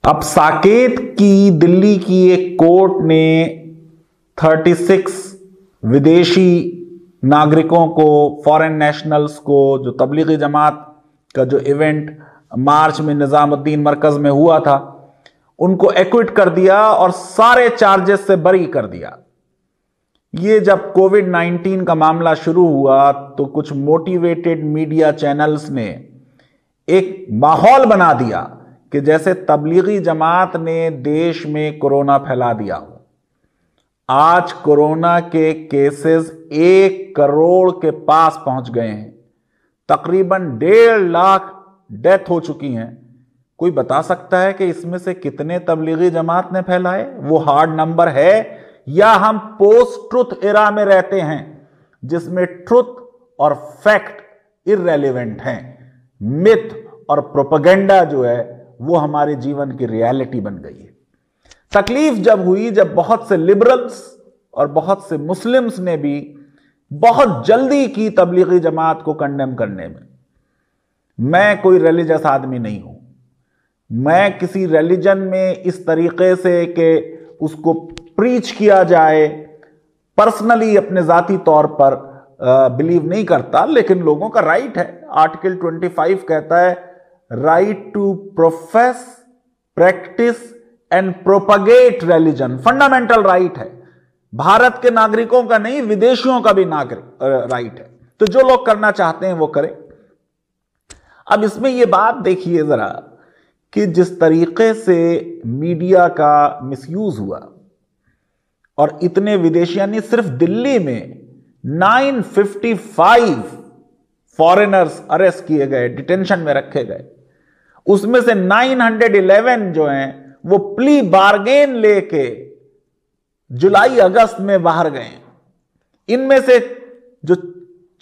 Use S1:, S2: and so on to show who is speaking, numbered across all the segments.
S1: अब साकेत की दिल्ली की एक कोर्ट ने 36 विदेशी नागरिकों को, फॉरेन नेशनल्स को, जो तबलीगी जमात का जो इवेंट मार्च में निजामुद्दीन मरकज में हुआ था, उनको एक्विट कर दिया और सारे चार्जेस से बरी कर दिया। ये जब कोविड-19 का मामला शुरू हुआ तो कुछ मोटिवेटेड मीडिया चैनल्स ने एक माहौल बना दिया कि जैसे तबलीगी जमात ने देश में कोरोना फैला दिया हो। आज कोरोना के केसेस 1 करोड़ के पास पहुंच गए हैं, तकरीबन 1.5 लाख डेथ हो चुकी हैं। कोई बता सकता है कि इसमें से कितने तबलीगी जमात ने फैलाए? वो हार्ड नंबर है, या हम पोस्ट ट्रुथ एरा में रहते हैं जिसमें ट्रुथ और फैक्ट इररेलेवेंट हैं, मिथ और प्रोपेगेंडा जो है वो हमारे जीवन की रियलिटी बन गई है। तकलीफ जब हुई जब बहुत से लिबरल्स और बहुत से मुस्लिम्स ने भी बहुत जल्दी की तबलीगी जमात को कंडेम करने में। मैं कोई रिलीजियस आदमी नहीं हूं, मैं किसी रिलीजन में इस तरीके से कि उसको प्रीच किया जाए पर्सनली अपने जाती तौर पर बिलीव नहीं करता, लेकिन लोगों का राइट है। आर्टिकल 25 कहता है right to profess, practice and propagate religion, fundamental right है। भारत के नागरिकों का नहीं, विदेशियों का भी नागरिक राइट है। तो जो लोग करना चाहते हैं वो करें। अब इसमें यह बात देखिए जरा कि जिस तरीके से मीडिया का मिसयूज हुआ और इतने विदेशी, यानी सिर्फ दिल्ली में 955 फॉरेनर्स अरेस्ट किए गए, डिटेंशन में रखे गए। उसमें से 911 जो हैं वो प्ली बार्गेन लेके जुलाई अगस्त में बाहर गए। इनमें से जो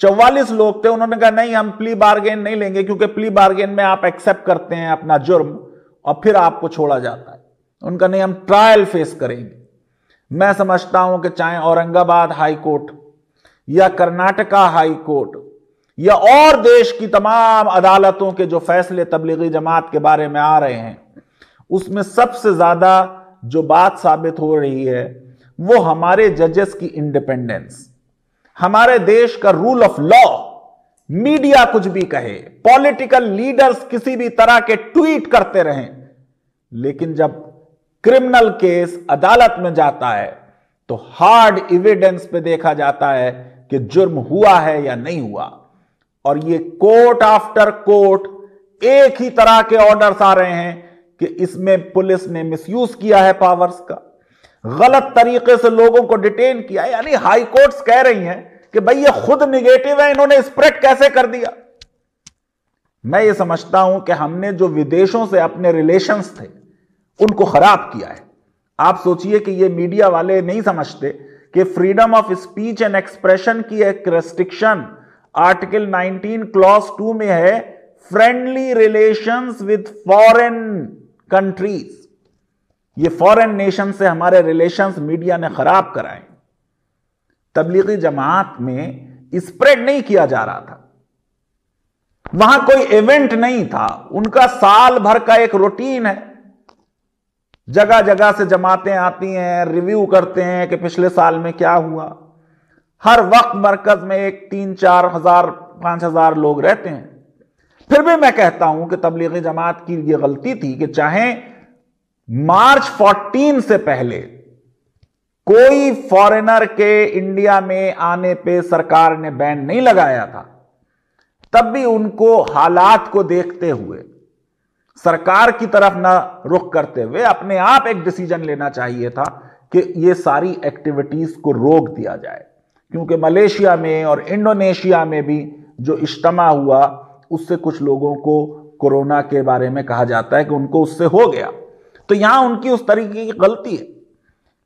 S1: 44 लोग थे उन्होंने कहा नहीं, हम प्ली बार्गेन नहीं लेंगे, क्योंकि प्ली बार्गेन में आप एक्सेप्ट करते हैं अपना जुर्म और फिर आपको छोड़ा जाता है। उनका नहीं, हम ट्रायल फेस करेंगे। मैं समझता हूं कि चाहे औरंगाबाद हाई कोर्ट या कर्नाटका हाई कोर्ट या और देश की तमाम अदालतों के जो फैसले तबलीगी जमात के बारे में आ रहे हैं, उसमें सबसे ज्यादा जो बात साबित हो रही है वो हमारे जजेस की इंडिपेंडेंस, हमारे देश का रूल ऑफ लॉ। मीडिया कुछ भी कहे, पॉलिटिकल लीडर्स किसी भी तरह के ट्वीट करते रहें, लेकिन जब क्रिमिनल केस अदालत में जाता है तो हार्ड एविडेंस पे देखा जाता है कि जुर्म हुआ है या नहीं हुआ। और ये कोर्ट आफ्टर कोर्ट एक ही तरह के ऑर्डर्स आ रहे हैं कि इसमें पुलिस ने मिसयूज किया है पावर्स का, गलत तरीके से लोगों को डिटेन किया है। यानी हाई कोर्ट्स कह रही हैं कि भाई ये खुद निगेटिव है, इन्होंने स्प्रेड कैसे कर दिया। मैं ये समझता हूं कि हमने जो विदेशों से अपने रिलेशंस थे उनको खराब किया है। आप सोचिए कि ये मीडिया वाले नहीं समझते कि freedom of speech and expression की एक रेस्ट्रिक्शन आर्टिकल 19 क्लॉज 2 में है, friendly relations with foreign countries. ये फॉरेन नेशन से हमारे रिलेशंस मीडिया ने खराब कराए। तबलीगी जमात में स्प्रेड नहीं किया जा रहा था, वहां कोई इवेंट नहीं था, उनका साल भर का एक रूटीन है। जगह जगह से जमातें आती हैं, रिव्यू करते हैं कि पिछले साल में क्या हुआ। हर वक्त मरकज में एक 3-4 हजार 5 हजार लोग रहते हैं। फिर भी मैं कहता हूं कि तबलीगी जमात की यह गलती थी कि चाहे मार्च 14 से पहले कोई फॉरेनर के इंडिया में आने पे सरकार ने बैन नहीं लगाया था, तब भी उनको हालात को देखते हुए सरकार की तरफ ना रुख करते हुए अपने आप एक डिसीजन लेना चाहिए था कि ये सारी एक्टिविटीज को रोक दिया जाए। क्योंकि मलेशिया में और इंडोनेशिया में भी जो इज्तिमा हुआ उससे कुछ लोगों को कोरोना के बारे में कहा जाता है कि उनको उससे हो गया। तो यहां उनकी उस तरीके की गलती है।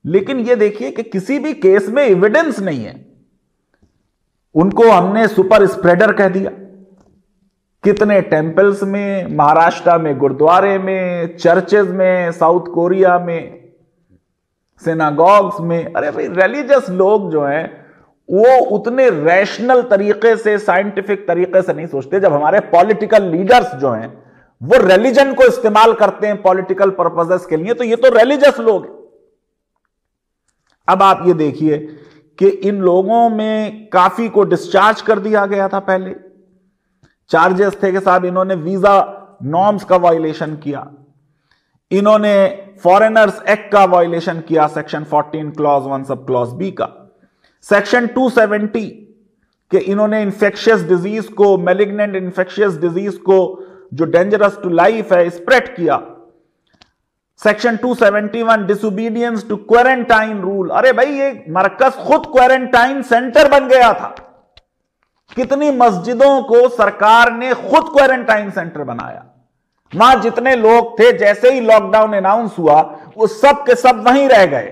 S1: लेकिन यह देखिए कि किसी भी केस में एविडेंस नहीं है, उनको हमने सुपर स्प्रेडर कह दिया। कितने टेंपल्स में, महाराष्ट्र में गुरुद्वारे में, चर्चेज में, साउथ कोरिया में, सिनागॉग्स में। अरे भाई, रिलीजियस लोग जो हैं वो उतने रैशनल तरीके से, साइंटिफिक तरीके से नहीं सोचते। जब हमारे पॉलिटिकल लीडर्स जो हैं वो रिलीजन को इस्तेमाल करते हैं पॉलिटिकल पर्पसेस के लिए, तो ये तो रिलीजियस लोग हैं। अब आप ये देखिए कि इन लोगों में काफी को डिस्चार्ज कर दिया गया था। पहले चार्जेस थे कि साहब इन्होंने वीजा नॉर्म्स का वायलेशन किया, इन्होंने फॉरेनर्स एक्ट का वायलेशन किया, section 14 clause 1 sub clause B का, सेक्शन 270 कि इन्होंने इंफेक्शियस डिजीज को, मैलिग्नेंट इंफेक्शियस डिजीज को जो डेंजरस टू लाइफ है स्प्रेड किया, section 271 disobedience to quarantine rule. अरे भाई ये मरकज खुद क्वारंटाइन सेंटर बन गया था। कितनी मस्जिदों को सरकार ने खुद क्वारंटाइन सेंटर बनाया, वहां जितने लोग थे जैसे ही लॉकडाउन अनाउंस हुआ वो सब के सब वहीं रह गए।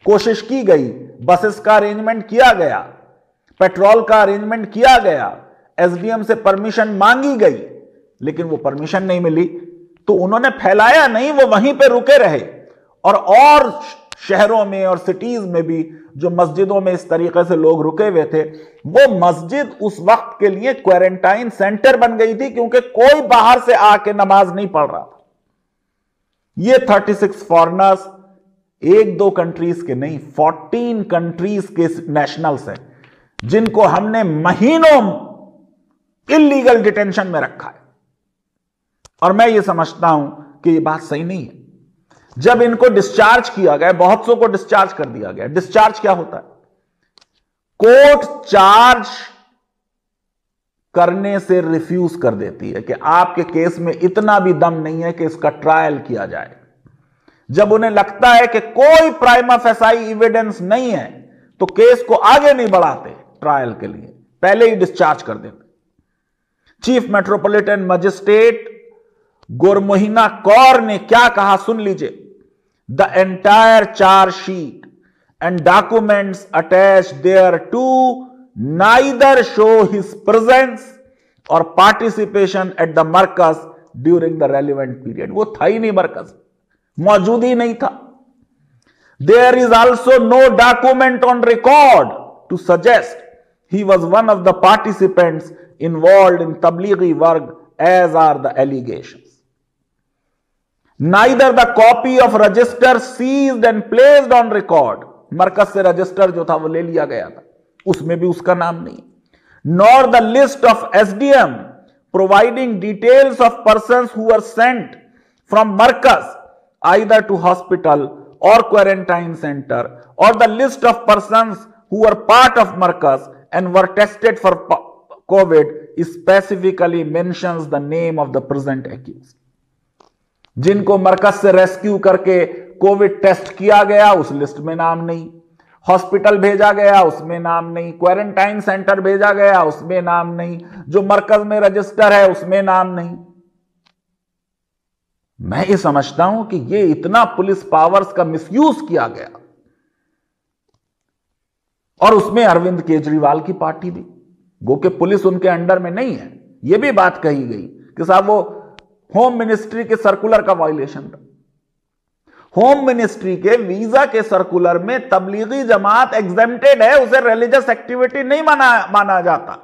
S1: कोशिश की गई, बसेस का अरेंजमेंट किया गया, पेट्रोल का अरेंजमेंट किया गया, एसडीएम से परमिशन मांगी गई, लेकिन वो परमिशन नहीं मिली, तो उन्होंने फैलाया नहीं, वो वहीं पे रुके रहे। और शहरों में और सिटीज में भी जो मस्जिदों में इस तरीके से लोग रुके हुए थे, वो मस्जिद उस वक्त के लिए क्वारंटाइन सेंटर बन गई थी, क्योंकि कोई बाहर से आके नमाज नहीं पढ़ रहा था। ये 36 फॉरेनर्स एक दो कंट्रीज के नहीं, 14 कंट्रीज के नेशनल्स हैं, जिनको हमने महीनों इलीगल डिटेंशन में रखा है। और मैं ये समझता हूं कि ये बात सही नहीं है। जब इनको डिस्चार्ज किया गया, बहुत सौ को डिस्चार्ज कर दिया गया। डिस्चार्ज क्या होता है? कोर्ट चार्ज करने से रिफ्यूज कर देती है कि आपके केस में इतना भी दम नहीं है कि इसका ट्रायल किया जाए। जब उन्हें लगता है कि कोई प्राइमा फेसाई एविडेंस नहीं है, तो केस को आगे नहीं बढ़ाते ट्रायल के लिए, पहले ही डिस्चार्ज कर देते। Chief metropolitan magistrate Gurmohina Kaur ने क्या कहा सुन लीजिए। The entire charge sheet and documents attach thereto neither show his presence और participation at the Markaz during the relevant period. वो था ही नहीं, मरकज मौजूद ही नहीं था। There is also no document on record to suggest he was one of the participants involved in tablighi work, as are the allegations. Neither the copy of register seized and placed on record, मरकज से register जो था वो ले लिया गया था, उसमें भी उसका नाम नहीं, nor the list of SDM providing details of persons who were sent from Markaz either to hospital or quarantine center, or the list of persons who were part of Markaz and were tested for COVID specifically mentions the name of the present accused. जिनको मरकज से rescue करके Covid test किया गया उस list में नाम नहीं, hospital भेजा गया उसमें नाम नहीं, क्वारंटाइन सेंटर भेजा गया उसमें नाम नहीं, जो मरकज में रजिस्टर है उसमें नाम नहीं। मैं ये समझता हूं कि ये इतना पुलिस पावर्स का मिसयूज किया गया, और उसमें अरविंद केजरीवाल की पार्टी भी, गो के पुलिस उनके अंडर में नहीं है। यह भी बात कही गई कि साहब वो होम मिनिस्ट्री के सर्कुलर का वायलेशन था। होम मिनिस्ट्री के वीजा के सर्कुलर में तबलीगी जमात एग्जेम्प्टेड है, उसे रिलीजियस एक्टिविटी नहीं माना जाता।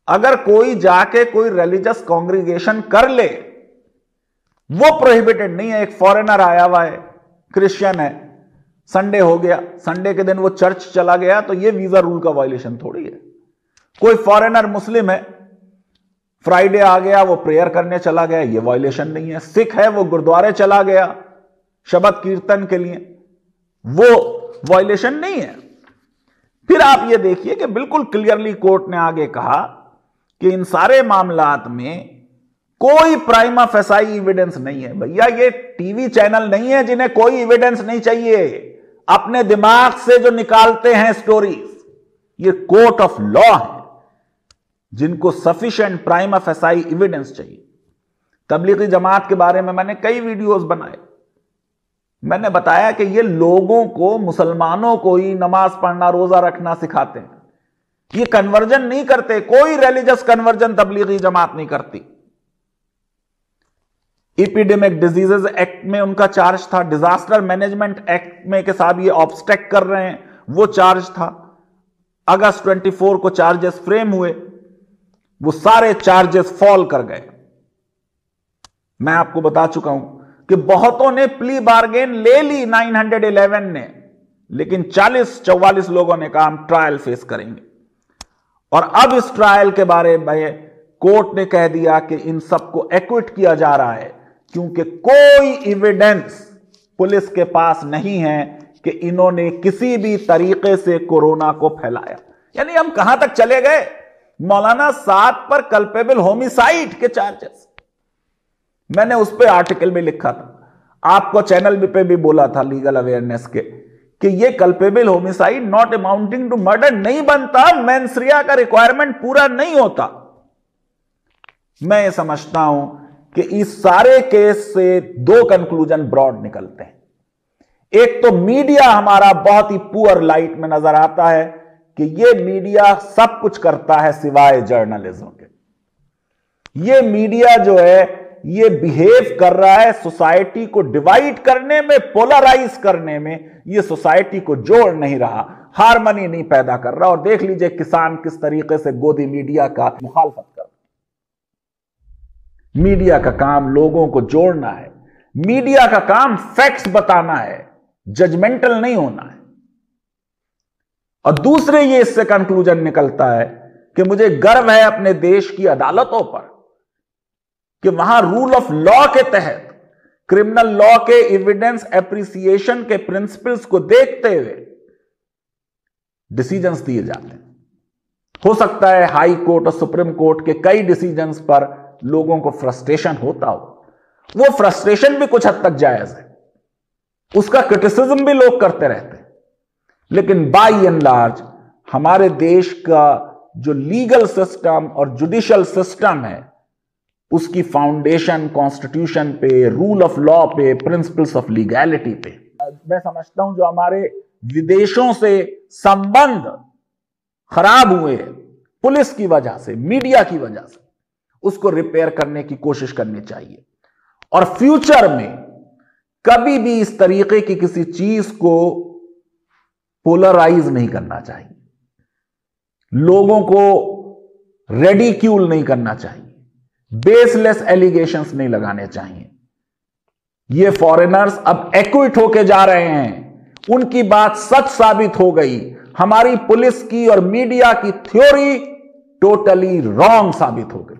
S1: अगर कोई जाके कोई रिलीजियस कांग्रीगेशन कर ले वो प्रोहिबिटेड नहीं है। एक फॉरेनर आया हुआ है, क्रिश्चियन है, संडे हो गया, संडे के दिन वो चर्च चला गया, तो ये वीजा रूल का वायलेशन थोड़ी है। कोई फॉरेनर मुस्लिम है, फ्राइडे आ गया वो प्रेयर करने चला गया, ये वायलेशन नहीं है। सिख है वो गुरुद्वारे चला गया शबद कीर्तन के लिए, वो वायलेशन नहीं है। फिर आप ये देखिए कि बिल्कुल क्लियरली कोर्ट ने आगे कहा कि इन सारे मामलात में कोई प्राइमा फेसाई एविडेंस नहीं है। भैया ये टीवी चैनल नहीं है जिन्हें कोई एविडेंस नहीं चाहिए, अपने दिमाग से जो निकालते हैं स्टोरीज। ये कोर्ट ऑफ लॉ है जिनको सफिशिएंट प्राइमा फेसाई एविडेंस चाहिए। तबलीगी जमात के बारे में मैंने कई वीडियोस बनाए, मैंने बताया कि ये लोगों को, मुसलमानों को ही नमाज पढ़ना, रोजा रखना सिखाते हैं। ये कन्वर्जन नहीं करते, कोई रिलीजियस कन्वर्जन तबलीगी जमात नहीं करती। एपिडेमिक डिजीजेज एक्ट में उनका चार्ज था, डिजास्टर मैनेजमेंट एक्ट में के साथ ये ऑब्स्ट्रैक्ट कर रहे हैं, वो चार्ज था। अगस्त 24 को चार्जेस फ्रेम हुए, वो सारे चार्जेस फॉल कर गए। मैं आपको बता चुका हूं कि बहुतों ने प्ली बार्गेन ले ली 911 ने, लेकिन 44 लोगों ने कहा हम ट्रायल फेस करेंगे। और अब इस ट्रायल के बारे में कोर्ट ने कह दिया कि इन सबको एक्विट किया जा रहा है, क्योंकि कोई एविडेंस पुलिस के पास नहीं है कि इन्होंने किसी भी तरीके से कोरोना को फैलाया। यानी हम कहां तक चले गए? मौलाना साद पर कल्पेबल होमिसाइड के चार्जेस, मैंने उस पर आर्टिकल में लिखा था, आपको चैनल पे भी बोला था लीगल अवेयरनेस के, कि ये culpable homicide not amounting to murder नहीं बनता, मेंसरिया का रिक्वायरमेंट पूरा नहीं होता। मैं ये समझता हूं कि इस सारे केस से दो कंक्लूजन ब्रॉड निकलते हैं। एक तो मीडिया हमारा बहुत ही पुअर लाइट में नजर आता है कि ये मीडिया सब कुछ करता है सिवाय जर्नलिज्म के। ये मीडिया जो है ये बिहेव कर रहा है सोसाइटी को डिवाइड करने में, पोलराइज करने में, ये सोसाइटी को जोड़ नहीं रहा, हार्मनी नहीं पैदा कर रहा। और देख लीजिए किसान किस तरीके से गोदी मीडिया का मुखालफत कर रहा है। मीडिया का काम लोगों को जोड़ना है, मीडिया का काम फैक्ट्स बताना है, जजमेंटल नहीं होना है। और दूसरे ये इससे कंक्लूजन निकलता है कि मुझे गर्व है अपने देश की अदालतों पर कि वहां रूल ऑफ लॉ के तहत क्रिमिनल लॉ के एविडेंस एप्रिसिएशन के प्रिंसिपल्स को देखते हुए डिसीजंस दिए जाते हैं। हो सकता है हाई कोर्ट और सुप्रीम कोर्ट के कई डिसीजंस पर लोगों को फ्रस्ट्रेशन होता हो, वो फ्रस्ट्रेशन भी कुछ हद तक जायज है, उसका क्रिटिसिज्म भी लोग करते रहते हैं, लेकिन बाय एंड लार्ज हमारे देश का जो लीगल सिस्टम और जुडिशियल सिस्टम है उसकी फाउंडेशन कॉन्स्टिट्यूशन पे, रूल ऑफ लॉ पे, प्रिंसिपल्स ऑफ लीगैलिटी पे। मैं समझता हूं जो हमारे विदेशों से संबंध खराब हुए पुलिस की वजह से, मीडिया की वजह से, उसको रिपेयर करने की कोशिश करनी चाहिए। और फ्यूचर में कभी भी इस तरीके की किसी चीज को पोलराइज नहीं करना चाहिए, लोगों को रेडिक्यूल नहीं करना चाहिए, बेसलेस एलिगेशंस नहीं लगाने चाहिए। ये फॉरेनर्स अब एक्विट होके जा रहे हैं, उनकी बात सच साबित हो गई, हमारी पुलिस की और मीडिया की थ्योरी टोटली रॉन्ग साबित हो गई।